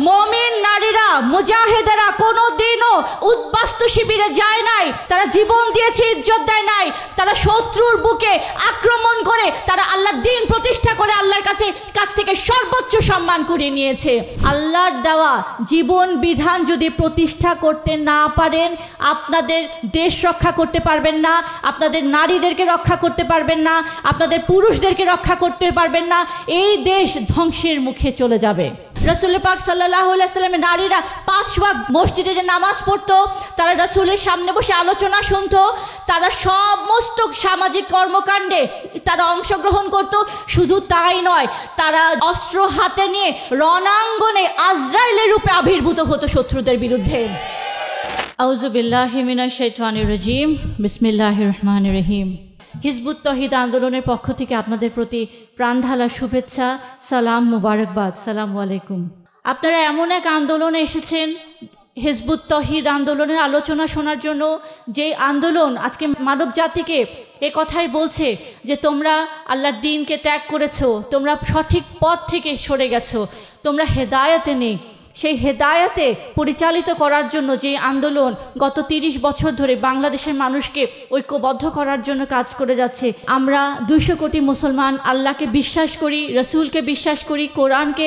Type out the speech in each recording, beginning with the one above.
মুমিন নারীরা মুজাহিদেরা কোনোদিনও উদ্বাস্তু শিবিরে যায় নাই, তারা জীবন দিয়েছে, ইজ্জত দেয় নাই। তারা শত্রুর বুকে আক্রমণ করে তারা আল্লাহর দ্বীন প্রতিষ্ঠা করে আল্লাহর কাছ থেকে সর্বোচ্চ সম্মান কুড়িয়ে নিয়েছে। আল্লাহর দেওয়া জীবন বিধান যদি প্রতিষ্ঠা করতে না পারেন, আপনাদের দেশ রক্ষা করতে পারবেন না, আপনাদের নারীদেরকে রক্ষা করতে পারবেন না, আপনাদের পুরুষদেরকে রক্ষা করতে পারবেন না। এই দেশ ধ্বংসের মুখে চলে যাবে। রাসূল পাক সাল্লাল্লাহু আলাইহি সাল্লামের নারীরা 5 ওয়াক্ত মসজিদে যে নামাজ পড়তো, তারা রাসূলের সামনে বসে আলোচনা শুনতো, তারা সমস্ত সামাজিক কর্মকাণ্ডে তারা অংশগ্রহণ করত। শুধু তাই নয়, তারা অস্ত্র হাতে নিয়ে রণাঙ্গনে আজরাইলের রূপে আবির্ভূত হতো শত্রুদের বিরুদ্ধে। আউযু বিল্লাহি মিনাশ শাইতানির রাজিম, বিসমিল্লাহির রহমানির রহিম। হিজবুত তৌহিদ আন্দোলনের পক্ষ থেকে আপনাদের প্রতি প্রাণঢালা শুভেচ্ছা, সালাম, মুবারকবাদ। সালামু আলাইকুম। আপনারা এমন এক আন্দোলনে এসেছেন, হিজবুত তৌহিদ আন্দোলনের আলোচনা শোনার জন্য, যে আন্দোলন আজকে মানব জাতিকে এ কথাই বলছে যে তোমরা আল্লাহর দ্বীনকে ত্যাগ করেছো, তোমরা সঠিক পথ থেকে সরে গেছো, তোমরা হেদায়েতে নেই। সেই হেদায়েতে পরিচালিত করার জন্য যে আন্দোলন গত 30 বছর ধরে বাংলাদেশের মানুষকে ঐক্যবদ্ধ করার জন্য কাজ করে যাচ্ছে। আমরা 200 কোটি মুসলমান আল্লাহকে বিশ্বাস করি, রসুলকে বিশ্বাস করি, কোরআনকে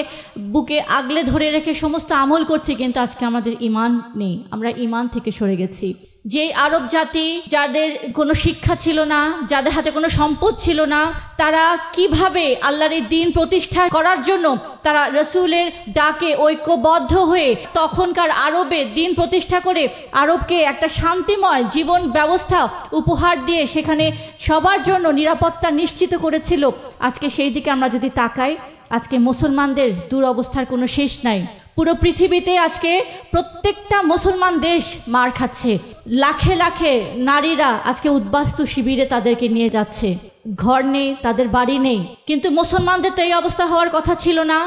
বুকে আগলে ধরে রেখে সমস্ত আমল করছি, কিন্তু আজকে আমাদের ঈমান নেই, আমরা ঈমান থেকে সরে গেছি। যে আরব জাতি, যাদের কোনো শিক্ষা ছিল না, যাদের হাতে কোনো সম্পদ ছিল না, তারা কিভাবে আল্লাহর এই দ্বীন প্রতিষ্ঠা করার জন্য তারা রসুলের ডাকে ঐক্যবদ্ধ হয়ে তখনকার আরবে দ্বীন প্রতিষ্ঠা করে আরবকে একটা শান্তিময় জীবন ব্যবস্থা উপহার দিয়ে সেখানে সবার জন্য নিরাপত্তা নিশ্চিত করেছিল। আজকে সেই দিকে আমরা যদি তাকাই, আজকে মুসলমানদের দুরবস্থার কোনো শেষ নাই। পুরো পৃথিবীতে আজকে প্রত্যেকটা মুসলমান দেশ মার খাচ্ছে। লাখে লাখে নারীরা আজকে উদ্বাস্তু শিবিরে তাদেরকে নিয়ে যাচ্ছে। ঘর নেই, তাদের বাড়ি নেই। কিন্তু মুসলমানদের তো এই অবস্থা হওয়ার কথা ছিল না।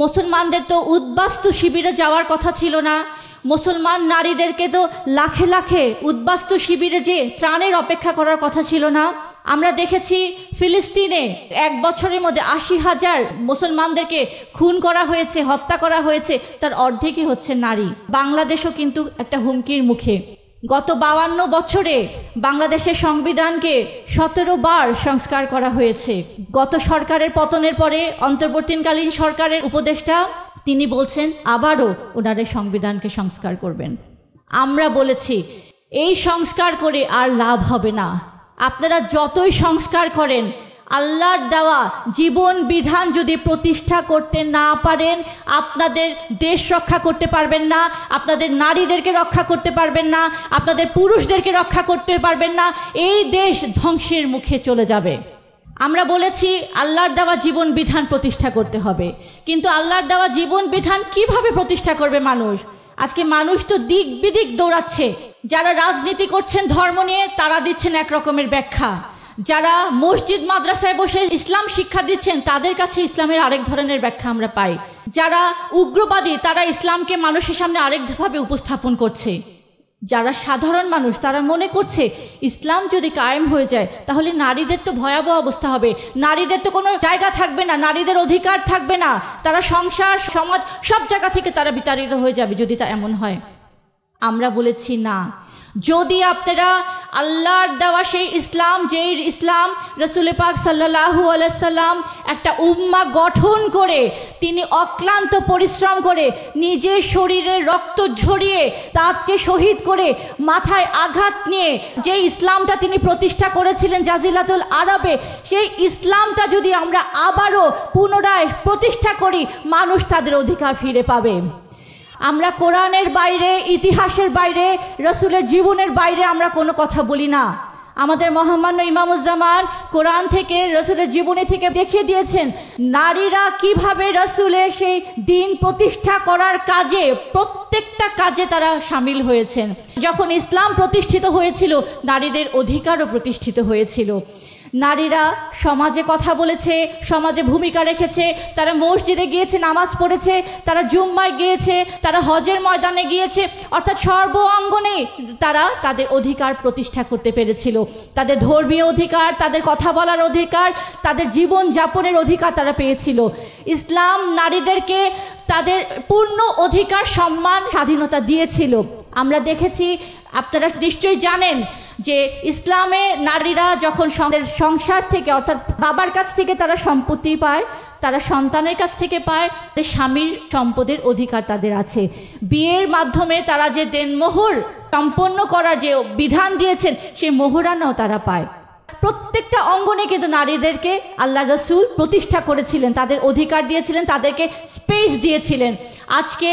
মুসলমানদের তো উদ্বাস্তু শিবিরে যাওয়ার কথা ছিল না। মুসলমান নারীদেরকে তো লাখে লাখে উদ্বাস্তু শিবিরে যে ত্রাণের অপেক্ষা করার কথা ছিল না। আমরা দেখেছি ফিলিস্তিনে 1 বছরের মধ্যে 80,000 মুসলমানদেরকে খুন করা হয়েছে, হত্যা করা হয়েছে, তার অর্ধেকই হচ্ছে নারী। বাংলাদেশও কিন্তু একটা হুমকির মুখে। গত 52 বছরে বাংলাদেশের সংবিধানকে 17 বার সংস্কার করা হয়েছে। গত সরকারের পতনের পরে অন্তর্বর্তীকালীন সরকারের উপদেষ্টা তিনি বলছেন আবারও ওনারা সংবিধানকে সংস্কার করবেন। আমরা বলেছি এই সংস্কার করে আর লাভ হবে না। আপনারা যতই সংস্কার করেন, আল্লাহর দেওয়া জীবন বিধান যদি প্রতিষ্ঠা করতে না পারেন, আপনাদের দেশ রক্ষা করতে পারবেন না, আপনাদের নারীদেরকে রক্ষা করতে পারবেন না, আপনাদের পুরুষদেরকে রক্ষা করতে পারবেন না। এই দেশ ধ্বংসের মুখে চলে যাবে। আমরা বলেছি আল্লাহর দেওয়া জীবন বিধান প্রতিষ্ঠা করতে হবে, কিন্তু আল্লাহর দেওয়া জীবন বিধান কিভাবে প্রতিষ্ঠা করবে মানুষ? আজকে মানুষ তো দিক বিদিক দৌড়াচ্ছে। যারা রাজনীতি করছেন ধর্ম নিয়ে, তারা দিচ্ছেন এক রকমের ব্যাখ্যা। যারা মসজিদ মাদ্রাসায় বসে ইসলাম শিক্ষা দিচ্ছেন, তাদের কাছে ইসলামের আরেক ধরনের ব্যাখ্যা আমরা পাই। যারা উগ্রবাদী, তারা ইসলামকে মানুষের সামনে আরেকভাবে উপস্থাপন করছে। যারা সাধারণ মানুষ, তারা মনে করছে ইসলাম যদি কায়েম হয়ে যায় তাহলে নারীদের তো ভয়াবহ অবস্থা হবে, নারীদের তো কোনো জায়গা থাকবে না, নারীদের অধিকার থাকবে না, তারা সংসার সমাজ সব জায়গা থেকে তারা বিতাড়িত হয়ে যাবে যদি তা এমন হয়। আমরা বলেছি না, যদি আপনারা আল্লাহর দেওয়া সেই ইসলাম, যেই ইসলাম রাসূল পাক সাল্লাল্লাহু আলাইহি সাল্লাম একটা উম্মাহ গঠন করে, তিনি অক্লান্ত পরিশ্রম করে নিজের শরীরে রক্ত ঝরিয়ে তাকে শহীদ করে মাথায় আঘাত নিয়ে যে ইসলামটা তিনি প্রতিষ্ঠা করেছিলেন জাজিরাতুল আরবে, সেই ইসলামটা যদি আমরা আবারও পুনরায় প্রতিষ্ঠা করি, মানুষ তাদের অধিকার ফিরে পাবে। আমরা কোরআনের বাইরে, ইতিহাসের বাইরে, রসুলের জীবনের বাইরে আমরা কোনো কথা বলি না। আমাদের মহামান্য ইমামুজ্জামান কোরআন থেকে, রসুলের জীবনী থেকে দেখিয়ে দিয়েছেন নারীরা কিভাবে রসুলের সেই দ্বীন প্রতিষ্ঠা করার কাজে, প্রত্যেকটা কাজে তারা সামিল হয়েছেন। যখন ইসলাম প্রতিষ্ঠিত হয়েছিল, নারীদের অধিকারও প্রতিষ্ঠিত হয়েছিল। নারীরা সমাজে কথা বলেছে, সমাজে ভূমিকা রেখেছে, তারা মসজিদে গিয়েছে, নামাজ পড়েছে, তারা জুম্মায় গিয়েছে, তারা হজের ময়দানে গিয়েছে, অর্থাৎ সর্ব অঙ্গনে তারা তাদের অধিকার প্রতিষ্ঠা করতে পেরেছিল। তাদের ধর্মীয় অধিকার, তাদের কথা বলার অধিকার, তাদের জীবন যাপনের অধিকার তারা পেয়েছিল। ইসলাম নারীদেরকে তাদের পূর্ণ অধিকার, সম্মান, স্বাধীনতা দিয়েছিল। আমরা দেখেছি, আপনারা নিশ্চয়ই জানেন যে ইসলামে নারীরা যখন সংসার থেকে অর্থাৎ বাবার কাছ থেকে তারা সম্পত্তি পায়, তারা সন্তানের কাছ থেকে পায়, স্বামীর সম্পদের অধিকার তাদের আছে। বিয়ের মাধ্যমে তারা যে দেনমোহর সম্পন্ন করার যে বিধান দিয়েছেন, সেই মোহরানাও তারা পায়। প্রত্যেকটা অঙ্গনে কিন্তু নারীদেরকে আল্লাহ রসুল প্রতিষ্ঠা করেছিলেন, তাদের অধিকার দিয়েছিলেন, তাদেরকে স্পেস দিয়েছিলেন। আজকে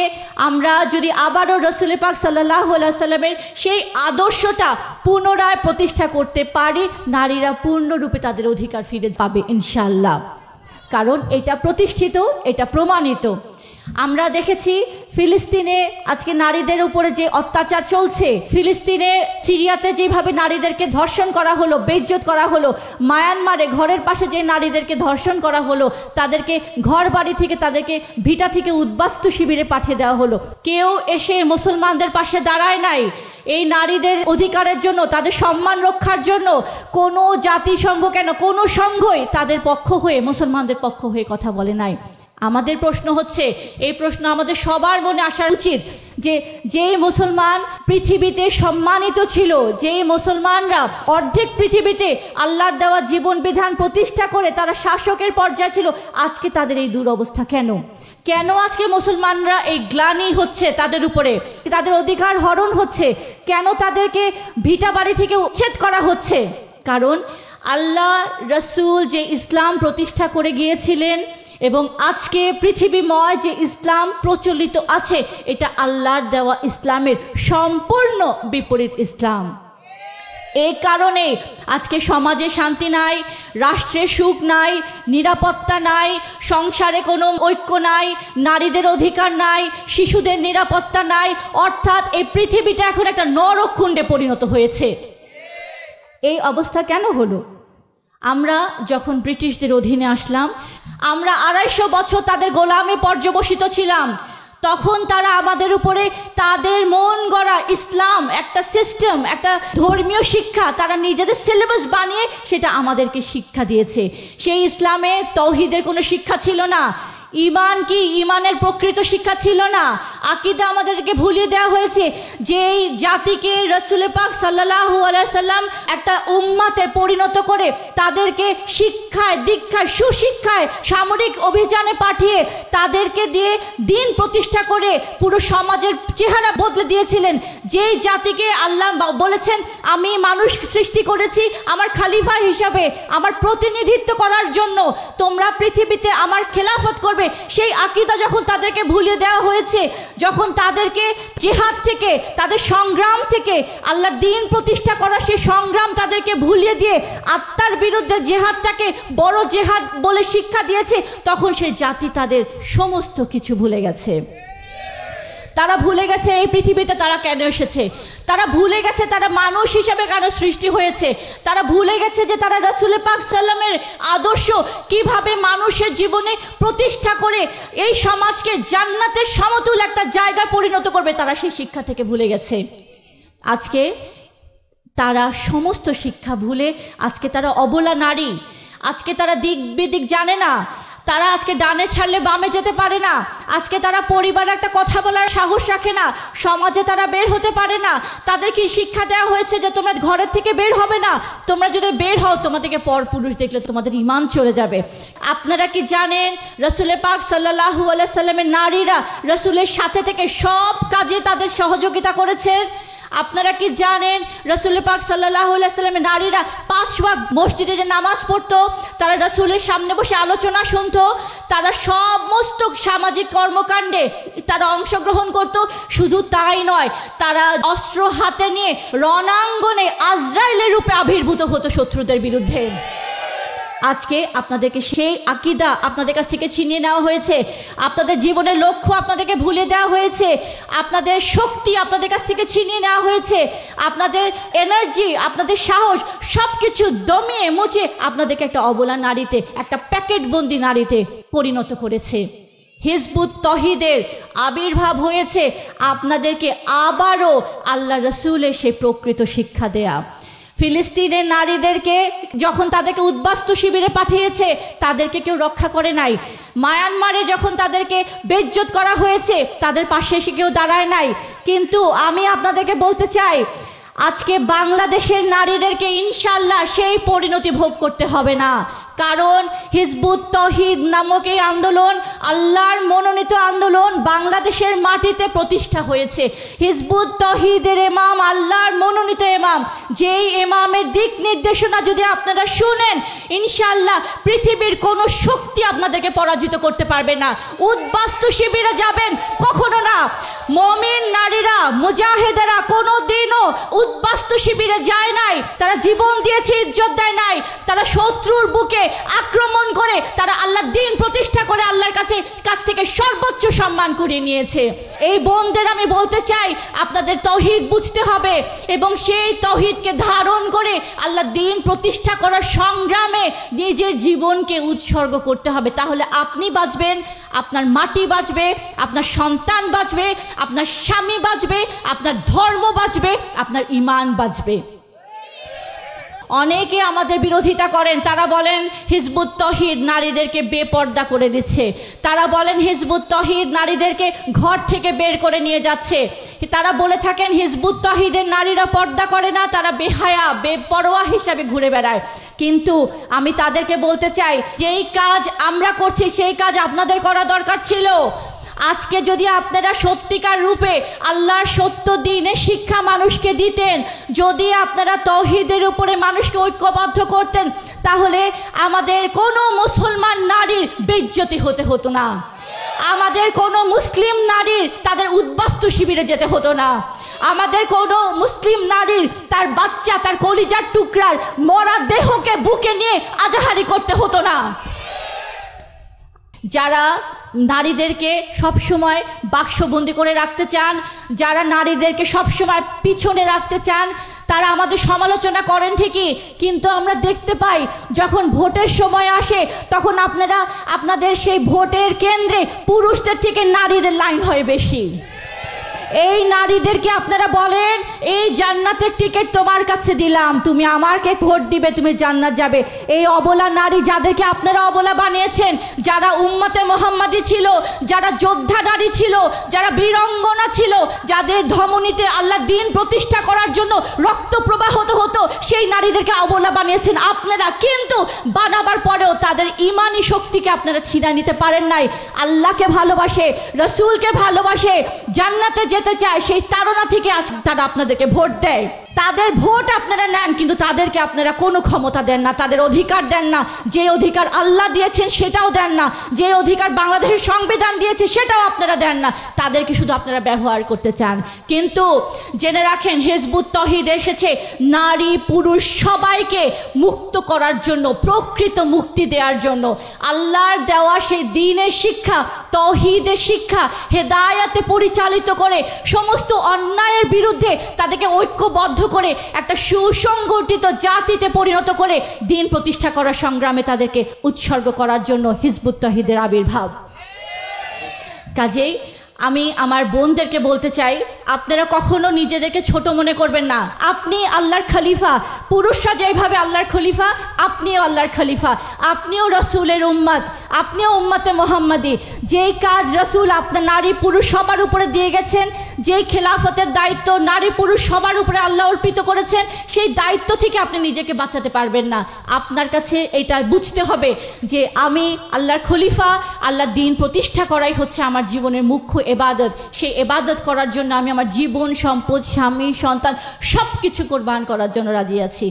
আমরা যদি আবারও রসুল পাক সাল্লাল্লাহু আলাইহি সাল্লামের সেই আদর্শটা পুনরায় প্রতিষ্ঠা করতে পারি, নারীরা পূর্ণরূপে তাদের অধিকার ফিরে পাবে ইনশাআল্লাহ। কারণ এটা প্রতিষ্ঠিত, এটা প্রমাণিত। আমরা দেখেছি ফিলিস্তিনে আজকে নারীদের উপরে যে অত্যাচার চলছে, ফিলিস্তিনে, সিরিয়াতে যেভাবে নারীদেরকে ধর্ষণ করা হলো, বেইজ্জত করা হলো, মায়ানমারে ঘরের পাশে যে নারীদেরকে ধর্ষণ করা হলো, তাদেরকে ঘর বাড়ি থেকে, তাদেরকে ভিটা থেকে উদ্বাস্তু শিবিরে পাঠিয়ে দেওয়া হলো। কেউ এসে মুসলমানদের পাশে দাঁড়ায় নাই এই নারীদের অধিকারের জন্য, তাদের সম্মান রক্ষার জন্য। কোনো জাতিসংঘ কেন, কোনো সংঘই তাদের পক্ষ হয়ে, মুসলমানদের পক্ষ হয়ে কথা বলে নাই। আমাদের প্রশ্ন হচ্ছে, এই প্রশ্ন আমাদের সবার মনে আসা উচিত যে যেই মুসলমান পৃথিবীতে সম্মানিত ছিল, যেই মুসলমানরা অর্ধেক পৃথিবীতে আল্লাহর দেওয়া জীবন বিধান প্রতিষ্ঠা করে তারা শাসকের পর্যায়ে ছিল, আজকে তাদের এই দুরবস্থা কেন? কেন আজকে মুসলমানরা এই গ্লানি হচ্ছে তাদের উপরে, তাদের অধিকার হরণ হচ্ছে? কেন তাদেরকে ভিটা বাড়ি থেকে উচ্ছেদ করা হচ্ছে? কারণ আল্লাহ রসুল যে ইসলাম প্রতিষ্ঠা করে গিয়েছিলেন এবং আজকে পৃথিবীময় যে ইসলাম প্রচলিত আছে, এটা আল্লাহর দেওয়া ইসলামের সম্পূর্ণ বিপরীত ইসলাম। এই কারণে আজকে সমাজে শান্তি নাই, রাষ্ট্রে সুখ নাই, নিরাপত্তা নাই, সংসারে কোনো ঐক্য নাই, নারীদের অধিকার নাই, শিশুদের নিরাপত্তা নাই। অর্থাৎ এই পৃথিবীটা এখন একটা নরককুণ্ডে পরিণত হয়েছে। এই অবস্থা কেন হলো? আমরা যখন ব্রিটিশদের অধীনে আসলাম, আমরা 250 বছর তাদের গোলামে পর্যবসিত ছিলাম। তখন তারা আমাদের উপরে তাদের মন গড়া ইসলাম, একটা সিস্টেম, একটা ধর্মীয় শিক্ষা তারা নিজেদের সিলেবাস বানিয়ে সেটা আমাদেরকে শিক্ষা দিয়েছে। সেই ইসলামে তাওহীদের কোনো শিক্ষা ছিল না, ঈমান কি, ঈমানের প্রকৃত শিক্ষা ছিল না। আকীদা আমাদেরকে ভুলিয়ে দেওয়া হয়েছে। যেই জাতিকে রাসূল পাক সাল্লাল্লাহু আলাইহি সাল্লাম একটা উম্মাতে পরিণত করে তাদেরকে শিক্ষায়, দীক্ষায়, সুশিক্ষায়, সামরিক অভিযানে পাঠিয়ে তাদেরকে দিয়ে দিন প্রতিষ্ঠা করে পুরো সমাজের চেহারা বদলে দিয়েছিলেন, যেই জাতিকে আল্লাহ বলেছেন আমি মানুষ সৃষ্টি করেছি আমার খলিফা হিসাবে, আমার প্রতিনিধিত্ব করার জন্য, তোমরা পৃথিবীতে আমার খেলাফত করবে, সেই আকীদা যখন তাদেরকে ভুলিয়ে দেওয়া হয়েছে, যখন তাদেরকে জিহাদ থেকে, তাদের সংগ্রাম থেকে, আল্লাহর দ্বীন প্রতিষ্ঠা করার সেই সংগ্রাম তাদেরকে ভুলিয়ে দিয়ে আত্মার বিরুদ্ধে জিহাদটাকে বড় জিহাদ বলে শিক্ষা দিয়েছে, তখন সেই জাতি তাদের সমস্ত কিছু ভুলে গেছে। তারা ভুলে গেছে এই পৃথিবীতে তারা কেন এসেছে, তারা ভুলে গেছে তারা মানুষ হিসেবে কেন সৃষ্টি হয়েছে, তারা ভুলে গেছে যে তারা রাসূল পাক সাল্লামের আদর্শ কিভাবে মানুষের জীবনে প্রতিষ্ঠা করে এই সমাজকে জান্নাতের সমতুল একটা জায়গায় পরিণত করবে, তারা সেই শিক্ষা থেকে ভুলে গেছে। আজকে তারা সমস্ত শিক্ষা ভুলে আজকে তারা অবলা নারী, আজকে তারা দিক বিদিক জানে না, তারা আজকে ডানে ছাড়লে বামে যেতে পারে না, আজকে তারা পরিবারে একটা কথা বলার সাহস রাখে না, সমাজে তারা বের হতে পারে না। তাদেরকে শিক্ষা দেওয়া হয়েছে যে তোমরা ঘরের থেকে বের হবে না, তোমরা যদি বের হও তোমাদেরকে পরপুরুষ দেখলে তোমাদের ঈমান চলে যাবে। আপনারা কি জানেন রাসূল পাক সাল্লাল্লাহু আলাইহি সাল্লামের নারীরা রাসূলের সাথে থেকে সব কাজে তাদের সহযোগিতা করেছেন? আপনারা কি জানেন রাসূল পাক সাল্লাল্লাহু আলাইহি সাল্লামের নারীরা 5 ওয়াক্ত মসজিদে যে নামাজ পড়তো, তারা রাসূলের সামনে বসে আলোচনা শুনতো, তারা সমস্ত সামাজিক কর্মকাণ্ডে তারা অংশগ্রহণ করত। শুধু তাই নয়, তারা অস্ত্র হাতে নিয়ে রণাঙ্গনে আজরাইলের রূপে আবির্ভূত হতো শত্রুদের বিরুদ্ধে। আজকে আপনাদেরকে সেই আকীদা আপনাদের কাছ থেকে ছিনিয়ে নেওয়া হয়েছে, আপনাদের জীবনের লক্ষ্য আপনাদেরকে ভুলে দেওয়া হয়েছে, আপনাদের শক্তি আপনাদের কাছ থেকে ছিনিয়ে নেওয়া হয়েছে, আপনাদের এনার্জি, আপনাদের সাহস সবকিছু দমিয়ে মুছে আপনাদেরকে একটা অবলা নারীতে, একটা প্যাকেটবন্দি নারীতে পরিণত করেছে। হিজবুত তহিদের আবির্ভাব হয়েছে আপনাদেরকে আবারও আল্লাহ রসুলের সেই প্রকৃত শিক্ষা দেয়া। ফিলিস্তিনের নারীদেরকে যখন তাদেরকে উদ্বাস্তু শিবিরে পাঠিয়েছে, তাদেরকে কেউ রক্ষা করে নাই। মায়ানমারে যখন তাদেরকে বেইজ্জত করা হয়েছে, তাদের পাশে এসে কেউ দাঁড়ায় নাই। কিন্তু আমি আপনাদেরকে বলতে চাই, আজকে বাংলাদেশের নারীদেরকে ইনশাআল্লাহ সেই পরিণতি ভোগ করতে হবে না। কারণ হিজবুত তৌহিদ নামক এই আন্দোলন আল্লাহর মনোনীত আন্দোলন, বাংলাদেশের মাটিতে প্রতিষ্ঠা হয়েছে। হিজবুত তৌহিদের ইমাম আল্লাহর মনোনীত ইমাম, যেই ইমামের দিক নির্দেশনা যদি আপনারা শুনেন, ইনশাআল্লাহ পৃথিবীর কোনো শক্তি আপনাদেরকে পরাজিত করতে পারবে না। উদ্বাস্তু শিবিরে যাবেন কখনো না। মুমিন নারীরা, মুজাহিদেরা কোনোদিনও উদ্বাস্তু শিবিরে যায় নাই। তারা জীবন দিয়েছে, ইজ্জত দেয় নাই। তারা শত্রুর বুকে আক্রমণ করে তারা আল্লাহর দ্বীন প্রতিষ্ঠা করে আল্লাহর কাছ থেকে সর্বোচ্চ সম্মান কুড়িয়ে নিয়েছে। এই বোনদের আমি বলতে চাই, আপনাদের তৌহিদ বুঝতে হবে এবং সেই তৌহিদকে ধারণ করে আল্লাহর দ্বীন প্রতিষ্ঠা করার সংগ্রামে নিজের জীবনকে উৎসর্গ করতে হবে। তাহলে আপনি বাঁচবেন, আপনার মাটি বাঁচবে, আপনার সন্তান বাঁচবে, আপনার স্বামী বাঁচবে, আপনার ধর্ম বাঁচবে, আপনার ঈমান বাঁচবে। অনেকে আমাদের বিরোধিতা করেন, তারা বলেন হিজবুত তৌহিদ নারীদেরকে বেপর্দা করে দিচ্ছে, তারা বলেন হিজবুত তৌহিদ নারীদেরকে ঘর থেকে বের করে নিয়ে যাচ্ছে, তারা বলে থাকেন হিজবুত তৌহিদের নারীরা পর্দা করে না, তারা বেহায়া বেপরোয়া হিসাবে ঘুরে বেড়ায়। কিন্তু আমি তাদেরকে বলতে চাই, যেই কাজ আমরা করছি সেই কাজ আপনাদের করা দরকার ছিল। আজকে যদি আপনারা সত্যিকার রূপে আল্লাহর সত্য দ্বীনের শিক্ষা মানুষকে দিতেন, যদি আপনারা তৌহিদের উপরে মানুষকে ঐক্যবদ্ধ করতেন, তাহলে আমাদের কোনো মুসলমান নারীর বেইজ্জতি হতে হতো না, আমাদের কোনো মুসলিম নারীর তাদের উদ্বাস্তু শিবিরে যেতে হতো না, আমাদের কোনো মুসলিম নারীর তার বাচ্চা, তার কলিজার টুকরার মরা দেহকে বুকে নিয়ে আজাহারি করতে হতো না। যারা নারীদেরকে সবসময় বাক্সবন্দি করে রাখতে চান, যারা নারীদেরকে সবসময় পিছনে রাখতে চান, তারা আমাদের সমালোচনা করেন ঠিকই, কিন্তু আমরা দেখতে পাই যখন ভোটের সময় আসে তখন আপনারা আপনাদের সেই ভোটের কেন্দ্রে পুরুষদের থেকে নারীদের লাইন হয় বেশি। এই নারীদেরকে আপনারা বলেন, এই জান্নাতের টিকিট তোমার কাছে দিলাম, তুমি আমাকে ভোট দিবে, তুমি জান্নাত যাবে। এই অবলা নারী যাদেরকে আপনারা অবলা বানিয়েছেন, যারা উম্মতে মুহাম্মাদি ছিল, যারা যোদ্ধা নারী ছিল, যারা বীরাঙ্গনা ছিল, যাদের ধমনীতে আল্লাহ দ্বীন প্রতিষ্ঠা করার জন্য রক্ত প্রবাহিত হতো, সেই নারীদেরকে অবলা বানিয়েছেন আপনারা। কিন্তু বানাবার পরেও তাদের ইমানি শক্তিকে আপনারা ছিনিয়ে নিতে পারেন নাই। আল্লাহকে ভালোবাসে, রসুলকে ভালোবাসে, জান্নাতে যেতে চায়, সেই তারা থেকে তারা আপনাদেরকে ভোট দেয়। তাদের ভোট আপনারা নেন, কিন্তু তাদেরকে আপনারা কোনো ক্ষমতা দেন না, তাদের অধিকার দেন না। যে অধিকার আল্লাহ দিয়েছেন সেটাও দেন না, যে অধিকার বাংলাদেশের সংবিধান দিয়েছে সেটাও আপনারা দেন না, তাদেরকে শুধু আপনারা ব্যবহার করতে চান। কিন্তু জেনে রাখেন, হিজবুত তৌহিদ এসেছে নারী পুরুষ সবাইকে মুক্ত করার জন্য, প্রকৃত মুক্তি দেওয়ার জন্য। আল্লাহর দেওয়া সেই দ্বীনের শিক্ষা, তৌহিদের শিক্ষা, হেদায়াতে পরিচালিত করে সমস্ত অন্যায়ের বিরুদ্ধে তাদেরকে ঐক্যবদ্ধ করে একটা সুসংগঠিত জাতিতে পরিণত করে দ্বীন প্রতিষ্ঠা করার সংগ্রামে তাদেরকে উৎসর্গ করার জন্য হিজবুত তৌহিদের আবির্ভাব। কাজেই আমি আমার বোনদেরকে বলতে চাই, আপনারা কখনো নিজেদেরকে ছোট মনে করবেন না। আপনি আল্লাহর খলিফা, পুরুষরা যেভাবে আল্লাহর খলিফা, আপনিও আল্লাহর খলিফা, আপনিও রসুলের উম্মত, আপনিও উম্মতে মুহাম্মাদি। যেই কাজ রসুল আপনার নারী পুরুষ সবার উপরে দিয়ে গেছেন, যেই খেলাফতের দায়িত্ব নারী পুরুষ সবার উপরে আল্লাহ অর্পিত করেছেন, সেই দায়িত্ব থেকে আপনি নিজেকে বাঁচাতে পারবেন না। আপনার কাছে এটা বুঝতে হবে যে আমি আল্লাহর খলিফা, আল্লাহর দ্বীন প্রতিষ্ঠা করাই হচ্ছে আমার জীবনের মুখ্য ইবাদত। সেই ইবাদত করার জন্য আমি আমার জীবন, সম্পদ, স্বামী, সন্তান সব কিছু কোরবান করার জন্য রাজি আছি।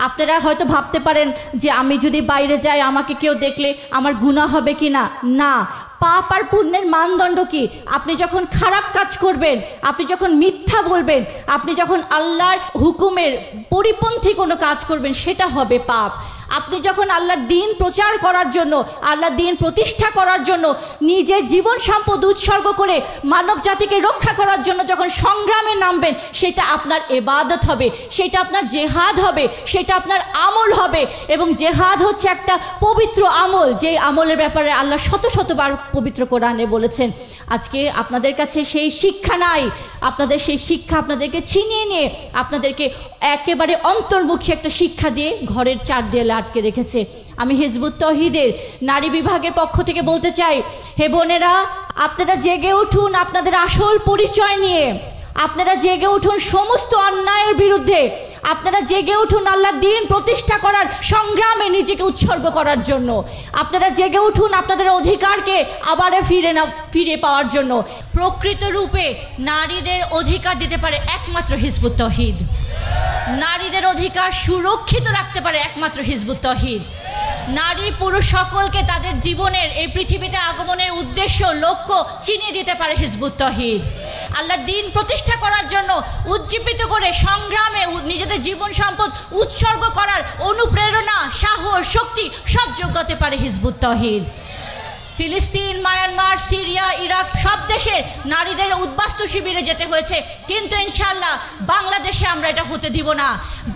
আপনারা হয়তো ভাবতে পারেন যে আমি যদি বাইরে যাই, আমাকে কেউ দেখলে আমার গুনাহ হবে কি না। না, পাপ আর পুণ্যের মানদণ্ড কি? আপনি যখন খারাপ কাজ করবেন, আপনি যখন মিথ্যা বলবেন, আপনি যখন আল্লাহর হুকুমের পরিপন্থী কোনো কাজ করবেন, সেটা হবে পাপ। আপনি যখন আল্লাহর দ্বীন প্রচার করার জন্য, আল্লাহর দ্বীন প্রতিষ্ঠা করার জন্য নিজের জীবন সম্পদ উৎসর্গ করে মানব জাতিকে রক্ষা করার জন্য যখন সংগ্রামে নামবেন, সেটা আপনার ইবাদত হবে, সেটা আপনার জেহাদ হবে, সেটা আপনার আমল হবে। এবং জেহাদ হচ্ছে একটা পবিত্র আমল, যে আমলের ব্যাপারে আল্লাহ শত শতবার পবিত্র কোরআনে বলেছেন। আজকে আপনাদের কাছে সেই শিক্ষা নাই, আপনাদের সেই শিক্ষা আপনাদেরকে ছিনিয়ে নিয়ে আপনাদেরকে একেবারে অন্তর্মুখী একটা শিক্ষা দিয়ে ঘরের চার দেয়ালে আটকে রেখেছে। আমি হিজবুত তৌহিদের নারী বিভাগের পক্ষ থেকে বলতে চাই, হে বোনেরা, আপনারা জেগে উঠুন আপনাদের আসল পরিচয় নিয়ে, আপনারা জেগে উঠুন সমস্ত অন্যায়ের বিরুদ্ধে, আপনারা জেগে উঠুন আল্লাহর দ্বীন প্রতিষ্ঠা করার সংগ্রামে নিজেকে উৎসর্গ করার জন্য, আপনারা জেগে উঠুন আপনাদের অধিকারকে আবার ফিরে পাওয়ার জন্য। প্রকৃত রূপে নারীদের অধিকার দিতে পারে একমাত্র হিজবুত তৌহিদ, নারীদের অধিকার সুরক্ষিত রাখতে পারে একমাত্র হিজবুত তৌহিদ। নারী পুরুষ সকলকে তাদের জীবনের এই পৃথিবীতে আগমনের উদ্দেশ্য লক্ষ্য চিনিয়ে দিতে পারে হিজবুত তৌহিদ। আল্লাহর দ্বীন প্রতিষ্ঠা করার জন্য উজ্জীবিত করে সংগ্রামে নিজেদের জীবন সম্পদ উৎসর্গ করার অনুপ্রেরণা, সাহস, শক্তি সব যোগাতে পারে হিজবুত তৌহিদ। ফিলিস্তিন, মায়ানমার, সিরিয়া, ইরাক সব দেশে নারীদের উদ্বাস্তু শিবিরে যেতে হয়েছে, কিন্তু ইনশাআল্লাহ বাংলাদেশে আমরা এটা হতে দিব না,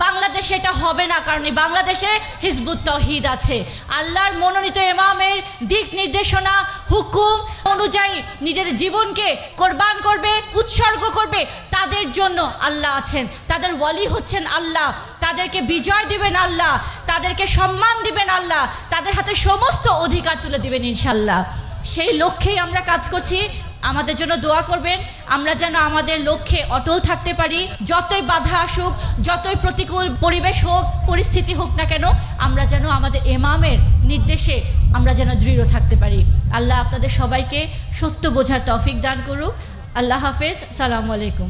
বাংলাদেশে এটা হবে না, কারণ এই বাংলাদেশে হিজবুত তৌহিদ আছে। আল্লাহর মনোনীত ইমামের দিক নির্দেশনা হুকুম অনুযায়ী নিজেদের জীবনকে কোরবান করবে, উৎসর্গ করবে, তাদের জন্য আল্লাহ আছেন, তাদের ওয়ালি হচ্ছেন আল্লাহ, তাদেরকে বিজয় দিবেন আল্লাহ, তাদেরকে সম্মান দিবেন আল্লাহ, তাদের হাতে সমস্ত অধিকার তুলে দিবেন ইনশাল্লাহ। সেই লক্ষ্যেই আমরা কাজ করছি, আমাদের জন্য দোয়া করবেন, আমরা যেন আমাদের লক্ষ্যে অটল থাকতে পারি। যতই বাধা আসুক, যতই প্রতিকূল পরিবেশ হোক, পরিস্থিতি হোক না কেন, আমরা যেন আমাদের ইমামের নির্দেশে আমরা যেন দৃঢ় থাকতে পারি। আল্লাহ আপনাদের সবাইকে সত্য বোঝার তৌফিক দান করুক। আল্লাহ হাফেজ, সালামু আলাইকুম।